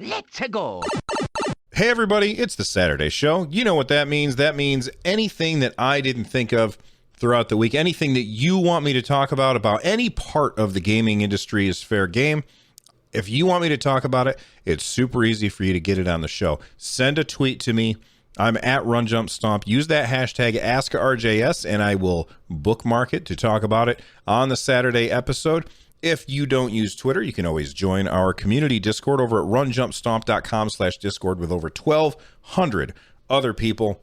Let's go. Hey everybody, it's the Saturday Show. You know what that means. That means anything that I didn't think of throughout the week, anything that you want me to talk about any part of the gaming industry is fair game. If you want me to talk about it, it's super easy for you to get it on the show. Send a tweet to me. I'm at RunJumpStomp. Use that hashtag AskRJS, and I will bookmark it to talk about it on the Saturday episode. If you don't use Twitter, you can always join our community Discord over at runjumpstomp.com/Discord with over 1,200 other people.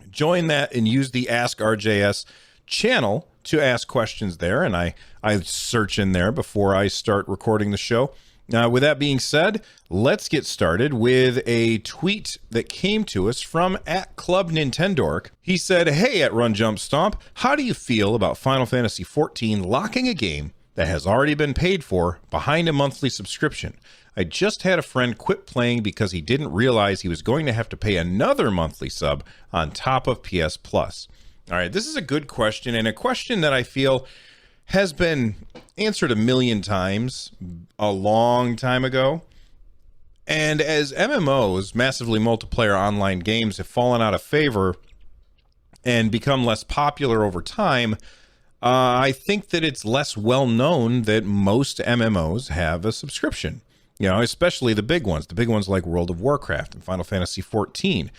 Join that and use the Ask RJS channel to ask questions there, and I search in there before I start recording the show. Now, with that being said, let's get started with a tweet that came to us from at Club Nintendork. He said, "Hey, at RunJumpStomp, how do you feel about Final Fantasy XIV locking a game that has already been paid for behind a monthly subscription? I just had a friend quit playing because he didn't realize he was going to have to pay another monthly sub on top of PS Plus." All right, this is a good question, and a question that I feel has been answered a million times a long time ago. And as MMOs, massively multiplayer online games, have fallen out of favor and become less popular over time, I think that it's less well known that most MMOs have a subscription. You know, especially the big ones like World of Warcraft and Final Fantasy XIV.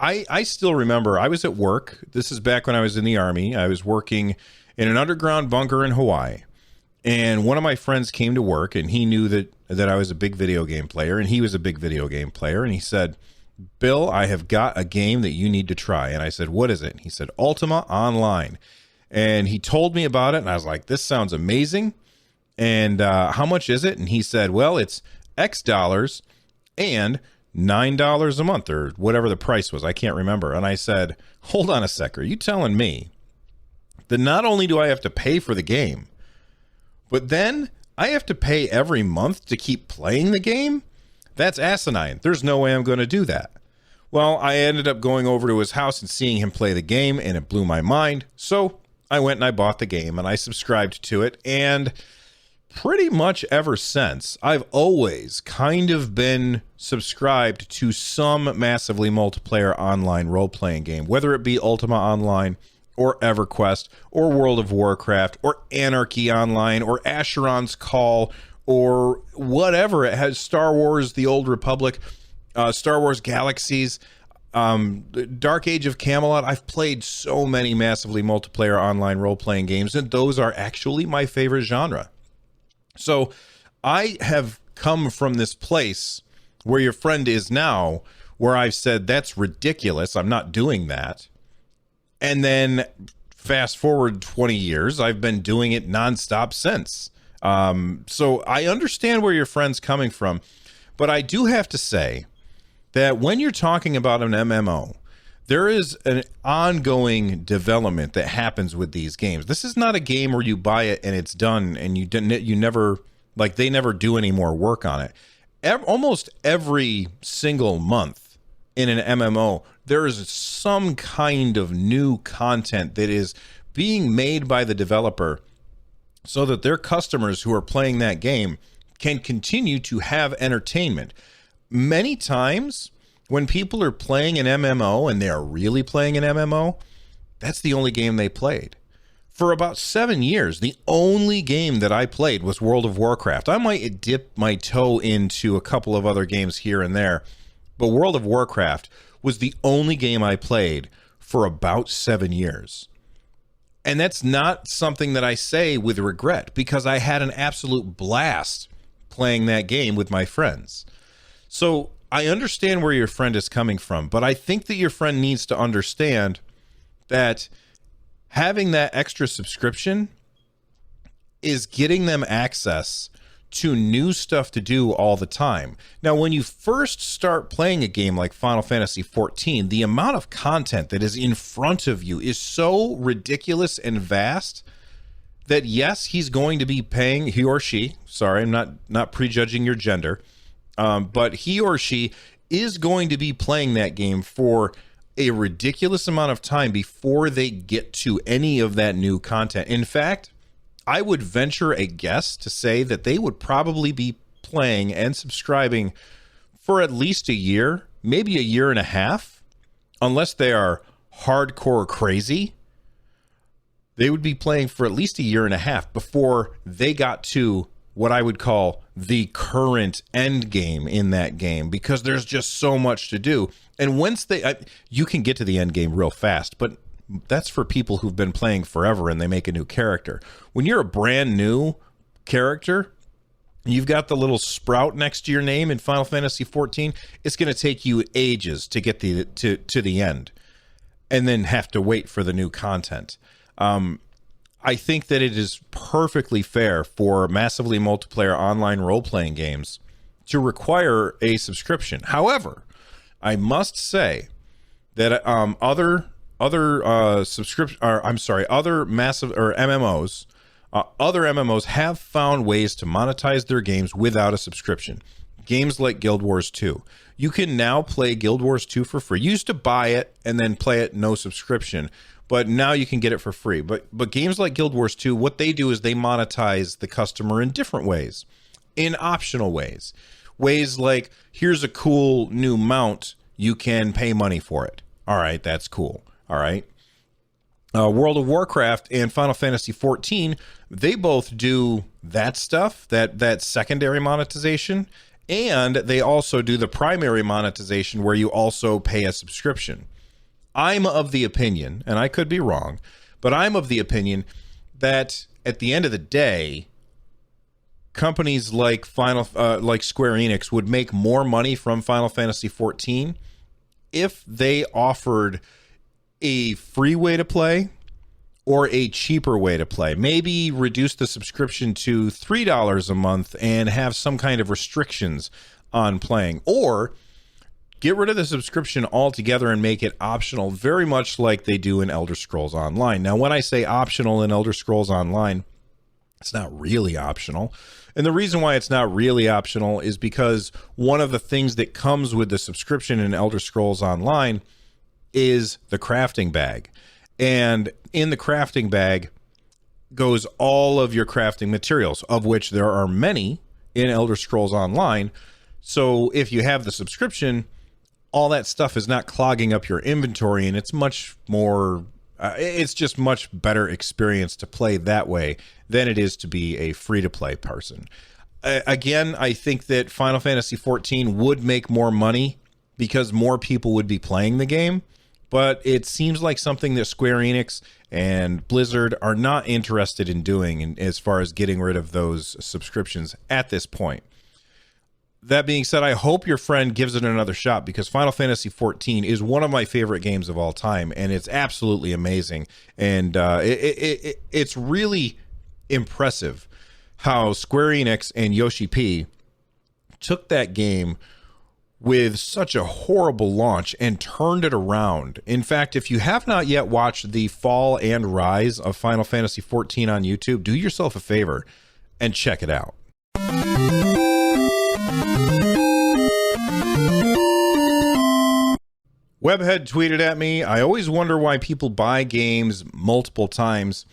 I still remember I was at work. This is back when I was in the Army. I was working in an underground bunker in Hawaii. And one of my friends came to work, and he knew that I was a big video game player, and he was a big video game player. And he said, "Bill, I have got a game that you need to try." And I said, "What is it?" He said, "Ultima Online." And he told me about it, and I was like, "This sounds amazing. And how much is it?" And he said, "Well, it's X dollars and $9 a month," or whatever the price was. I can't remember. And I said, "Hold on a sec. Are you telling me that not only do I have to pay for the game, but then I have to pay every month to keep playing the game? That's asinine. There's no way I'm going to do that." Well, I ended up going over to his house and seeing him play the game, and it blew my mind. So I went and I bought the game, and I subscribed to it. And pretty much ever since, I've always kind of been subscribed to some massively multiplayer online role-playing game, whether it be Ultima Online or EverQuest or World of Warcraft or Anarchy Online or Asheron's Call or whatever. It has Star Wars, The Old Republic, Star Wars Galaxies, Dark Age of Camelot. I've played so many massively multiplayer online role-playing games, and those are actually my favorite genre. So I have come from this place where your friend is now, where I've said, that's ridiculous, I'm not doing that. And then fast forward 20 years, I've been doing it nonstop since. So I understand where your friend's coming from, but I do have to say that when you're talking about an MMO, there is an ongoing development that happens with these games. This is not a game where you buy it and it's done and you never, like, they never do any more work on it. Almost every single month in an MMO, there is some kind of new content that is being made by the developer so that their customers who are playing that game can continue to have entertainment. Many times when people are playing an MMO and they are really playing an MMO, that's the only game they played. For about 7 years, the only game that I played was World of Warcraft. I might dip my toe into a couple of other games here and there, but World of Warcraft was the only game I played for about 7 years. And that's not something that I say with regret, because I had an absolute blast playing that game with my friends. So I understand where your friend is coming from, but I think that your friend needs to understand that having that extra subscription is getting them access to new stuff to do all the time. Now, when you first start playing a game like Final Fantasy XIV, the amount of content that is in front of you is so ridiculous and vast that, yes, he's going to be paying, he or she, sorry, I'm not prejudging your gender, but he or she is going to be playing that game for a ridiculous amount of time before they get to any of that new content. In fact, I would venture a guess to say that they would probably be playing and subscribing for at least a year, maybe a year and a half, unless they are hardcore crazy, they would be playing for at least a year and a half before they got to what I would call the current end game in that game, because there's just so much to do. And once you can get to the end game real fast, but that's for people who've been playing forever and they make a new character. When you're a brand new character, you've got the little sprout next to your name in Final Fantasy 14, it's going to take you ages to get to the end and then have to wait for the new content. I think that it is perfectly fair for massively multiplayer online role-playing games to require a subscription. However, I must say that other massive or MMOs, other MMOs have found ways to monetize their games without a subscription. Games like Guild Wars 2. You can now play Guild Wars 2 for free. You used to buy it and then play it no subscription, but now you can get it for free. But games like Guild Wars 2, what they do is they monetize the customer in different ways, in optional ways. Ways like, here's a cool new mount, you can pay money for it. All right, that's cool. All right. World of Warcraft and Final Fantasy 14, they both do that stuff, that secondary monetization, and they also do the primary monetization where you also pay a subscription. I'm of the opinion, and I could be wrong, but I'm of the opinion that at the end of the day, companies like like Square Enix would make more money from Final Fantasy 14 if they offered a free way to play or a cheaper way to play. Maybe reduce the subscription to $3 a month and have some kind of restrictions on playing, or get rid of the subscription altogether and make it optional, very much like they do in Elder Scrolls Online. Now, when I say optional in Elder Scrolls Online, it's not really optional. And the reason why it's not really optional is because one of the things that comes with the subscription in Elder Scrolls Online is the crafting bag. And in the crafting bag goes all of your crafting materials, of which there are many in Elder Scrolls Online. So if you have the subscription, all that stuff is not clogging up your inventory, and it's much more, it's just much better experience to play that way than it is to be a free-to-play person. Again, I think that Final Fantasy 14 would make more money because more people would be playing the game, but it seems like something that Square Enix and Blizzard are not interested in doing as far as getting rid of those subscriptions at this point. That being said, I hope your friend gives it another shot, because Final Fantasy 14 is one of my favorite games of all time, and it's absolutely amazing. And it's really impressive how Square Enix and Yoshi P took that game with such a horrible launch and turned it around. In fact, if you have not yet watched the fall and rise of Final Fantasy 14 on YouTube, do yourself a favor and check it out. Webhead tweeted at me, I always wonder why people buy games multiple times.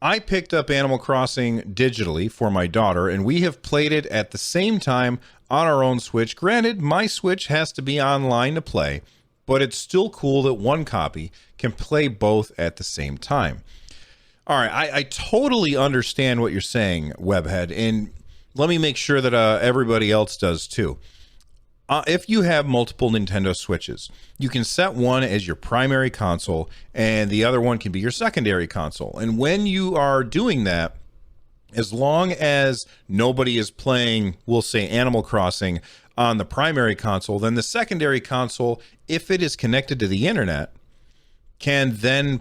I picked up Animal Crossing digitally for my daughter, and we have played it at the same time on our own Switch. Granted, my Switch has to be online to play, but it's still cool that one copy can play both at the same time. All right, I totally understand what you're saying, Webhead, and let me make sure that everybody else does too. If you have multiple Nintendo Switches, you can set one as your primary console and the other one can be your secondary console. And when you are doing that, as long as nobody is playing, we'll say, Animal Crossing on the primary console, then the secondary console, if it is connected to the internet, can then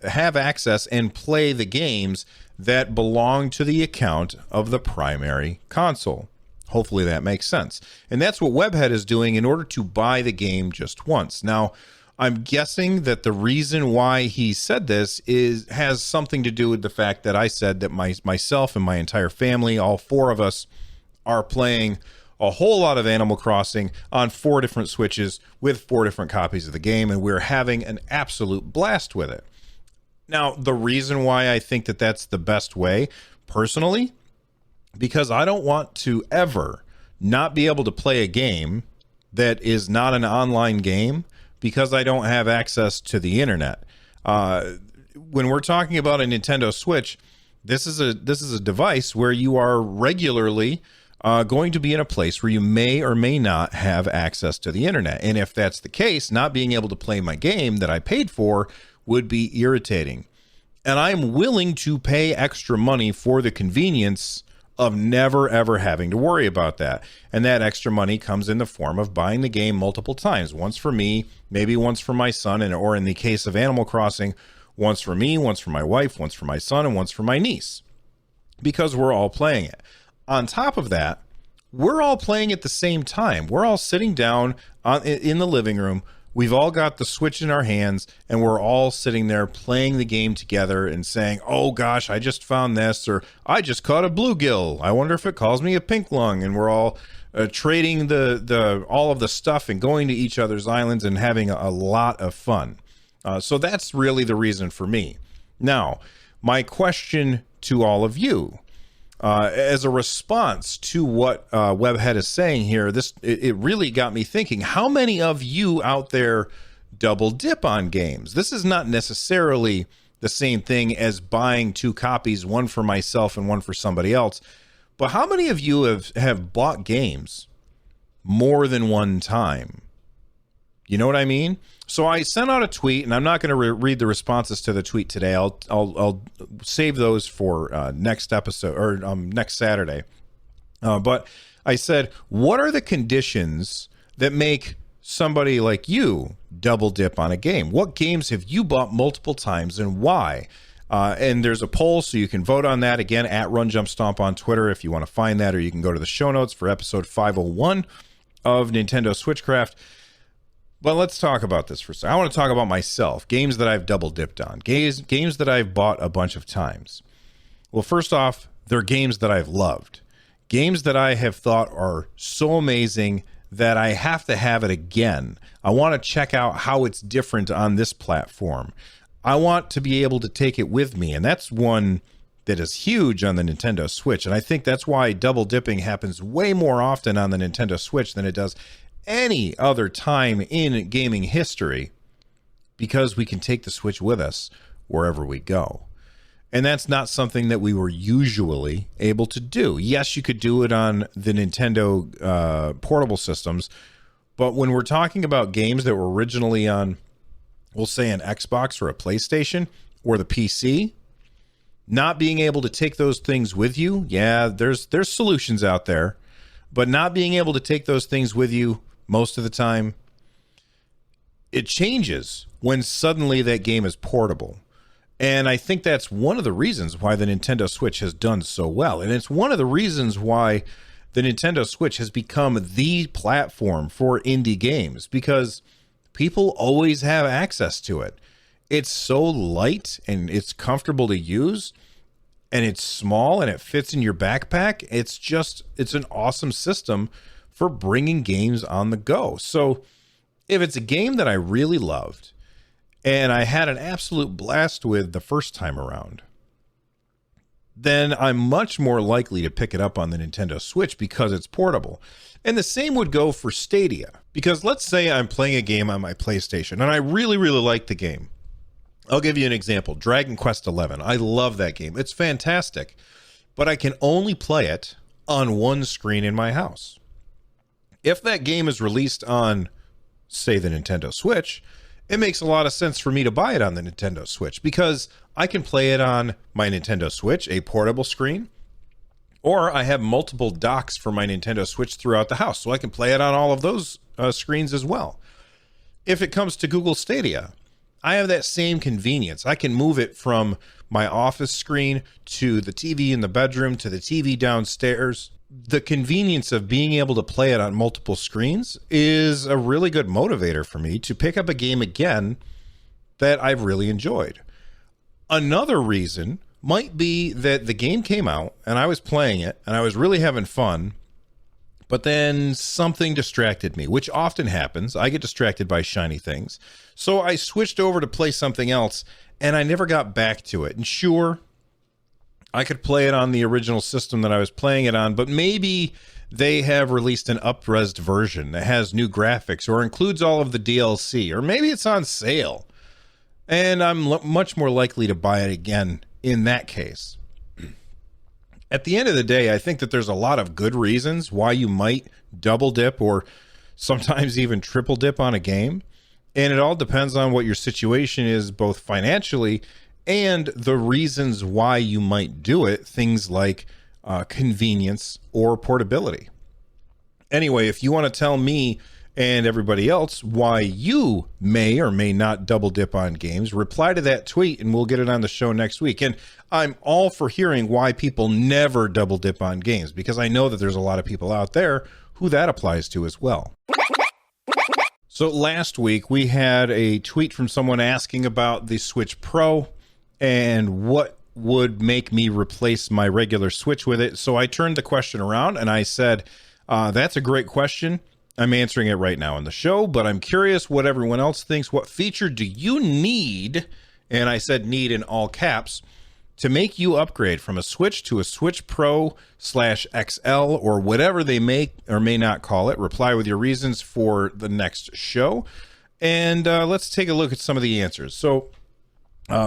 have access and play the games that belong to the account of the primary console. Hopefully that makes sense. And that's what Webhead is doing in order to buy the game just once. Now, I'm guessing that the reason why he said this has something to do with the fact that I said that myself and my entire family, all four of us, are playing a whole lot of Animal Crossing on 4 different Switches with 4 different copies of the game, and we're having an absolute blast with it. Now, the reason why I think that that's the best way, personally, because I don't want to ever not be able to play a game that is not an online game because I don't have access to the internet. When we're talking about a Nintendo Switch, this is a device where you are regularly going to be in a place where you may or may not have access to the internet. And if that's the case, not being able to play my game that I paid for would be irritating. And I'm willing to pay extra money for the convenience of never, ever having to worry about that. And that extra money comes in the form of buying the game multiple times. Once for me, maybe once for my son, or in the case of Animal Crossing, once for me, once for my wife, once for my son, and once for my niece. Because we're all playing it. On top of that, we're all playing at the same time. We're all sitting down in the living room. We've all got the Switch in our hands, and we're all sitting there playing the game together and saying, oh gosh, I just found this, or I just caught a bluegill. I wonder if it calls me a pink lung. And we're all trading all of the stuff and going to each other's islands and having a lot of fun. So that's really the reason for me. Now, my question to all of you, as a response to what Webhead is saying here, it really got me thinking, how many of you out there double dip on games? This is not necessarily the same thing as buying two copies, one for myself and one for somebody else. But how many of you have bought games more than one time? You know what I mean? So I sent out a tweet, and I'm not going to read the responses to the tweet today. I'll save those for next episode, or next Saturday. But I said, what are the conditions that make somebody like you double dip on a game? What games have you bought multiple times, and why? And there's a poll, so you can vote on that. Again, at Run Jump Stomp on Twitter if you want to find that, or you can go to the show notes for episode 501 of Nintendo Switchcraft. But let's talk about this for a second. I want to talk about myself, games that I've double dipped on, games that I've bought a bunch of times. Well, first off, they're games that I've loved, games that I have thought are so amazing that I have to have it again. I want to check out how it's different on this platform. I want to be able to take it with me, and that's one that is huge on the Nintendo Switch. And I think that's why double dipping happens way more often on the Nintendo Switch than it does any other time in gaming history, because we can take the Switch with us wherever we go. And that's not something that we were usually able to do. Yes, you could do it on the Nintendo portable systems, but when we're talking about games that were originally on, we'll say, an Xbox or a PlayStation or the PC, not being able to take those things with you, yeah, there's solutions out there, but not being able to take those things with you most of the time, it changes when suddenly that game is portable. And I think that's one of the reasons why the Nintendo Switch has done so well. And it's one of the reasons why the Nintendo Switch has become the platform for indie games, because people always have access to it. It's so light and it's comfortable to use, and it's small and it fits in your backpack. It's an awesome system for bringing games on the go. So if it's a game that I really loved and I had an absolute blast with the first time around, then I'm much more likely to pick it up on the Nintendo Switch because it's portable. And the same would go for Stadia, because let's say I'm playing a game on my PlayStation and I really, really like the game. I'll give you an example. Dragon Quest XI. I love that game. It's fantastic, but I can only play it on one screen in my house. If that game is released on, say, the Nintendo Switch, it makes a lot of sense for me to buy it on the Nintendo Switch, because I can play it on my Nintendo Switch, a portable screen, or I have multiple docks for my Nintendo Switch throughout the house, so I can play it on all of those screens as well. If it comes to Google Stadia, I have that same convenience. I can move it from my office screen to the TV in the bedroom to the TV downstairs. The convenience of being able to play it on multiple screens is a really good motivator for me to pick up a game again that I've really enjoyed. Another reason might be that the game came out and I was playing it and I was really having fun, but then something distracted me, which often happens. I get distracted by shiny things. So I switched over to play something else and I never got back to it. And sure, I could play it on the original system that I was playing it on, but maybe they have released an up-resed version that has new graphics or includes all of the DLC, or maybe it's on sale, and I'm much more likely to buy it again in that case. At the end of the day, I think that there's a lot of good reasons why you might double dip or sometimes even triple dip on a game, and it all depends on what your situation is, both financially and the reasons why you might do it, things like convenience or portability. Anyway, if you want to tell me and everybody else why you may or may not double dip on games, reply to that tweet and we'll get it on the show next week. And I'm all for hearing why people never double dip on games, because I know that there's a lot of people out there who that applies to as well. So last week we had a tweet from someone asking about the Switch Pro and what would make me replace my regular Switch with it. So I turned the question around and I said, that's a great question. I'm answering it right now on the show, but I'm curious what everyone else thinks. What feature do you need? And I said need in all caps, to make you upgrade from a Switch to a Switch Pro /XL or whatever they may or may not call it. Reply with your reasons for the next show. And let's take a look at some of the answers. So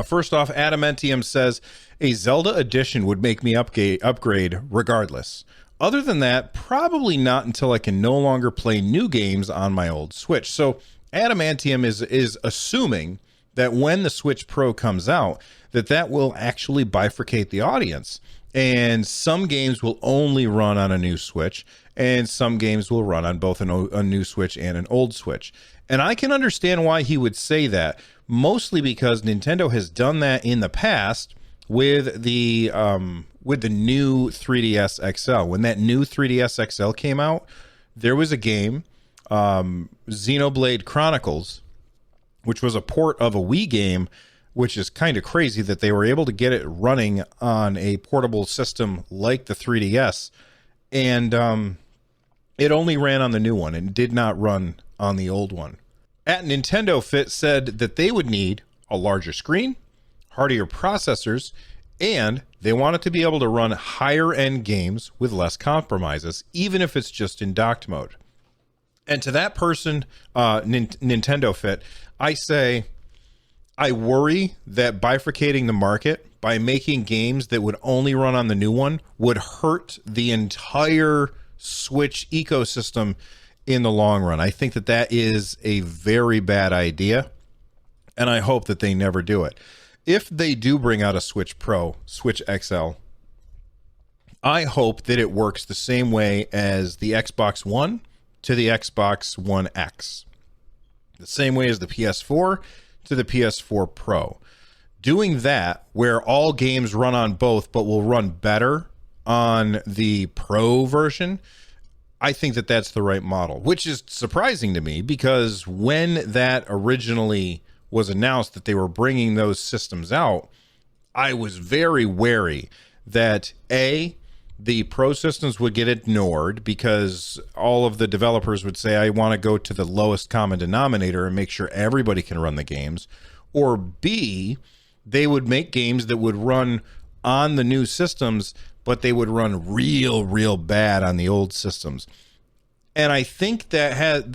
first off, Adamantium says, a Zelda edition would make me upgrade regardless. Other than that, probably not until I can no longer play new games on my old Switch. So Adamantium is assuming that when the Switch Pro comes out, that will actually bifurcate the audience. And some games will only run on a new Switch, and some games will run on both a new Switch and an old Switch. And I can understand why he would say that, mostly because Nintendo has done that in the past with the new 3DS XL. When that new 3DS XL came out, there was a game, Xenoblade Chronicles, which was a port of a Wii game, which is kind of crazy that they were able to get it running on a portable system like the 3DS. And it only ran on the new one and did not run on the old one. At Nintendo Fit said that they would need a larger screen, hardier processors, and they want it to be able to run higher end games with less compromises, even if it's just in docked mode. And to that person, Nintendo Fit, I say, I worry that bifurcating the market by making games that would only run on the new one would hurt the entire Switch ecosystem in the long run. I think that is a very bad idea, and I hope that they never do it. If they do bring out a Switch Pro, Switch XL, I hope that it works the same way as the Xbox One to the Xbox One X. The same way as the PS4 to the PS4 Pro. Doing that, where all games run on both but will run better on the Pro version, I think that that's the right model, which is surprising to me because when that originally was announced that they were bringing those systems out, I was very wary that the Pro systems would get ignored because all of the developers would say, I want to go to the lowest common denominator and make sure everybody can run the games. Or B, they would make games that would run on the new systems, but they would run real bad on the old systems. And I think that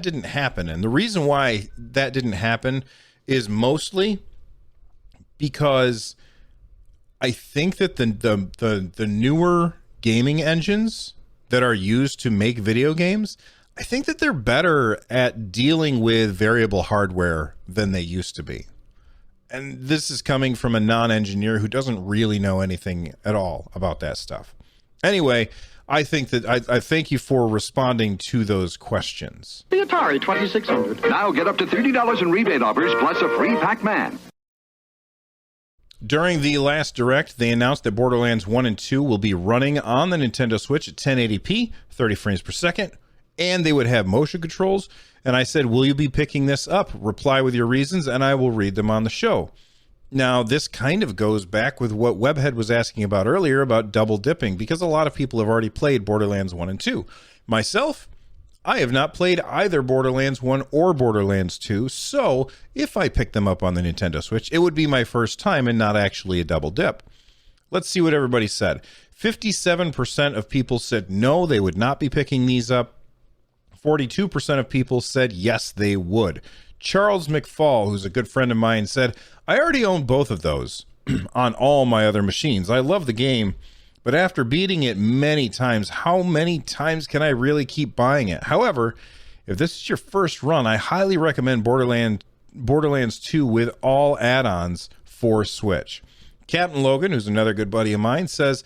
didn't happen. And the reason why that didn't happen is mostly because I think that the newer gaming engines that are used to make video games, I think that they're better at dealing with variable hardware than they used to be. And this is coming from a non-engineer who doesn't really know anything at all about that stuff. Anyway, I think that I thank you for responding to those questions. The Atari 2600. Now get up to $30 in rebate offers plus a free Pac-Man. During the last Direct, they announced that Borderlands 1 and 2 will be running on the Nintendo Switch at 1080p, 30 frames per second, and they would have motion controls. And I said, will you be picking this up? Reply with your reasons, and I will read them on the show. Now, this kind of goes back with what Webhead was asking about earlier about double dipping, because a lot of people have already played Borderlands 1 and 2. Myself, I have not played either Borderlands 1 or Borderlands 2, so if I pick them up on the Nintendo Switch, it would be my first time and not actually a double dip. Let's see what everybody said. 57% of people said no, they would not be picking these up. 42% of people said yes, they would. Charles McFall, who's a good friend of mine, said, I already own both of those on all my other machines. I love the game, but after beating it many times, how many times can I really keep buying it? However, if this is your first run, I highly recommend Borderlands 2 with all add-ons for Switch. Captain Logan, who's another good buddy of mine, says,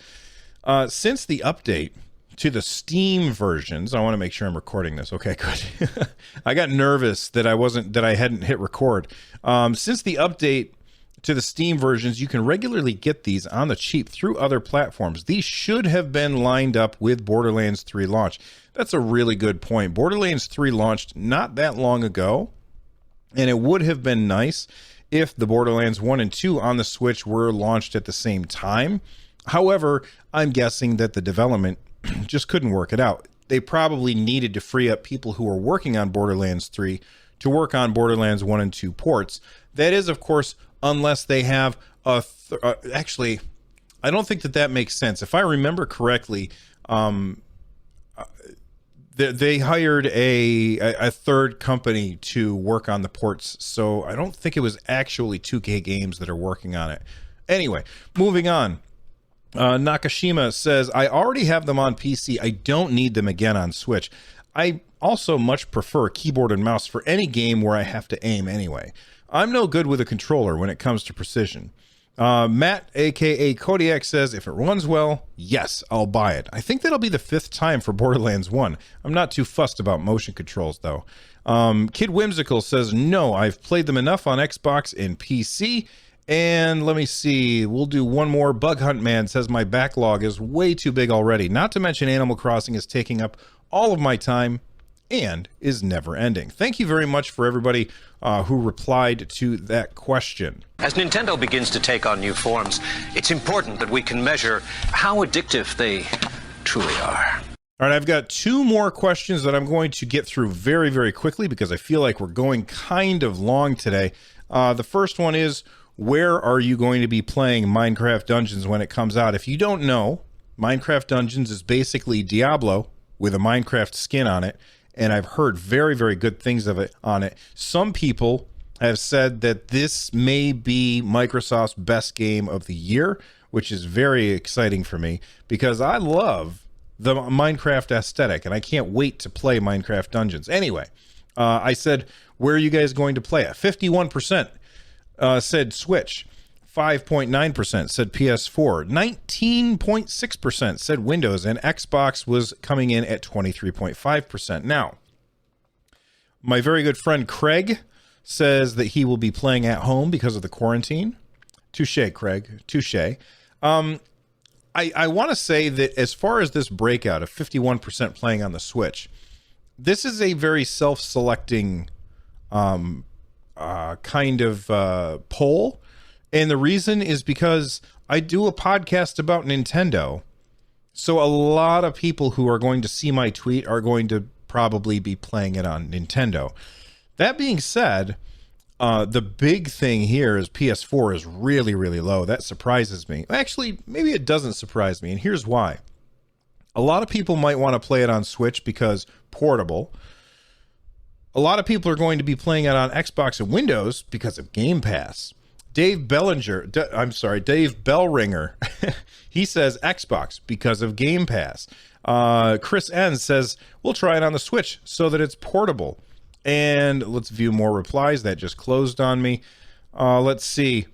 since the update to the Steam versions, I want to make sure I'm recording this. Okay, good. I got nervous that I hadn't hit record. Since the update to the Steam versions, you can regularly get these on the cheap through other platforms. These should have been lined up with Borderlands 3 launch. That's a really good point. Borderlands 3 launched not that long ago, and it would have been nice if the Borderlands 1 and 2 on the Switch were launched at the same time. However, I'm guessing that the development just couldn't work it out. They probably needed to free up people who were working on Borderlands 3 to work on Borderlands 1 and 2 ports. That is, of course, unless they have actually, I don't think that makes sense. If I remember correctly, they hired a third company to work on the ports, so I don't think it was actually 2K Games that are working on it. Anyway, moving on. Nakashima says, I already have them on PC. I don't need them again on Switch. I also much prefer keyboard and mouse for any game where I have to aim anyway. I'm no good with a controller when it comes to precision. Matt, aka Kodiak, says, if it runs well, yes, I'll buy it. I think that'll be the 5th time for Borderlands 1. I'm not too fussed about motion controls, though. Kid Whimsical says, no, I've played them enough on Xbox and PC. And let me see, we'll do one more. Bug Hunt Man says, my backlog is way too big already. Not to mention Animal Crossing is taking up all of my time and is never ending. Thank you very much for everybody who replied to that question. As Nintendo begins to take on new forms, it's important that we can measure how addictive they truly are. All right, I've got 2 more questions that I'm going to get through very, very quickly because I feel like we're going kind of long today. The first one is, where are you going to be playing Minecraft Dungeons when it comes out? If you don't know, Minecraft Dungeons is basically Diablo with a Minecraft skin on it, and I've heard very, very good things on it. Some people have said that this may be Microsoft's best game of the year, which is very exciting for me because I love the Minecraft aesthetic, and I can't wait to play Minecraft Dungeons. Anyway, I said, where are you guys going to play it? 51% said Switch. 5.9% said PS4. 19.6% said Windows, and Xbox was coming in at 23.5%. Now, my very good friend Craig says that he will be playing at home because of the quarantine. Touche, Craig. Touche. I want to say that as far as this breakout of 51% playing on the Switch, this is a very self-selecting kind of poll. And the reason is because I do a podcast about Nintendo. So a lot of people who are going to see my tweet are going to probably be playing it on Nintendo. That being said, the big thing here is PS4 is really, really low. That surprises me. Actually, maybe it doesn't surprise me. And here's why. A lot of people might want to play it on Switch because portable. A lot of people are going to be playing it on Xbox and Windows because of Game Pass. Dave Bellringer, he says Xbox because of Game Pass. Chris N says, we'll try it on the Switch so that it's portable. And let's view more replies. That just closed on me. Let's see.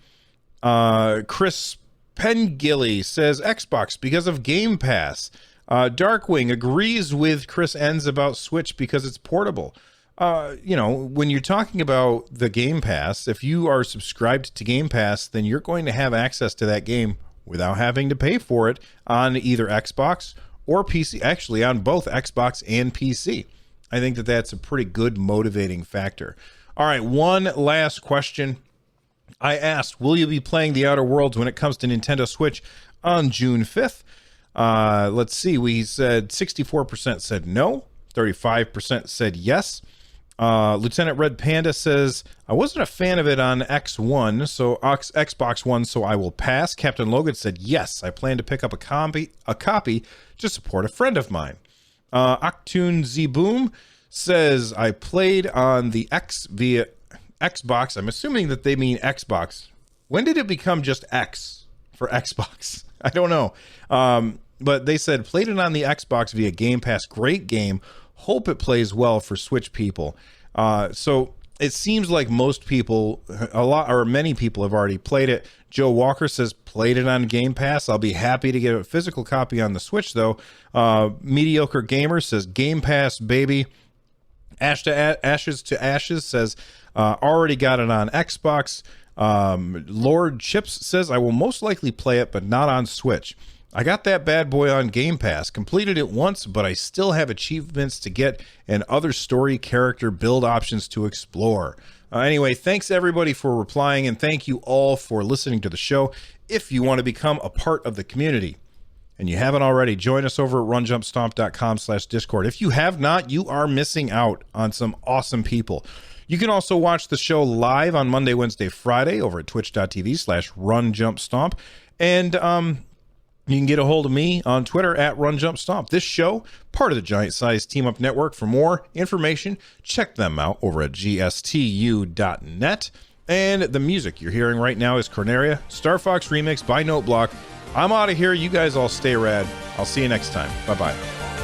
Chris Pengilly says Xbox because of Game Pass. Darkwing agrees with Chris N's about Switch because it's portable. When you're talking about the Game Pass, if you are subscribed to Game Pass, then you're going to have access to that game without having to pay for it on either Xbox or PC. Actually, on both Xbox and PC. I think that that's a pretty good motivating factor. All right, one last question. I asked, will you be playing The Outer Worlds when it comes to Nintendo Switch on June 5th? Let's see. We said 64% said no. 35% said yes. Lieutenant Red Panda says, I wasn't a fan of it on Xbox One, so I will pass. Captain Logan said, yes, I plan to pick up a copy to support a friend of mine. Octoon Z Boom says, I played on the X via Xbox. I'm assuming that they mean Xbox. When did it become just X for Xbox? I don't know. But they said, played it on the Xbox via Game Pass. Great game. Hope it plays well for Switch people. So it seems like most people, many people have already played it. Joe Walker says, played it on Game Pass. I'll be happy to get a physical copy on the Switch, though. Mediocre Gamer says, Game Pass, baby. Ashes to Ashes says, already got it on Xbox. Lord Chips says, I will most likely play it, but not on Switch. I got that bad boy on Game Pass, completed it once, but I still have achievements to get and other story character build options to explore. Anyway, thanks everybody for replying, and thank you all for listening to the show. If you want to become a part of the community, and you haven't already, join us over at runjumpstomp.com/Discord. If you have not, you are missing out on some awesome people. You can also watch the show live on Monday, Wednesday, Friday over at twitch.tv/runjumpstomp. And, you can get a hold of me on Twitter at RunJumpStomp. This show, part of the Giant Size Team Up Network. For more information, check them out over at gstu.net. And the music you're hearing right now is Corneria, Star Fox Remix by Noteblock. I'm out of here. You guys all stay rad. I'll see you next time. Bye-bye.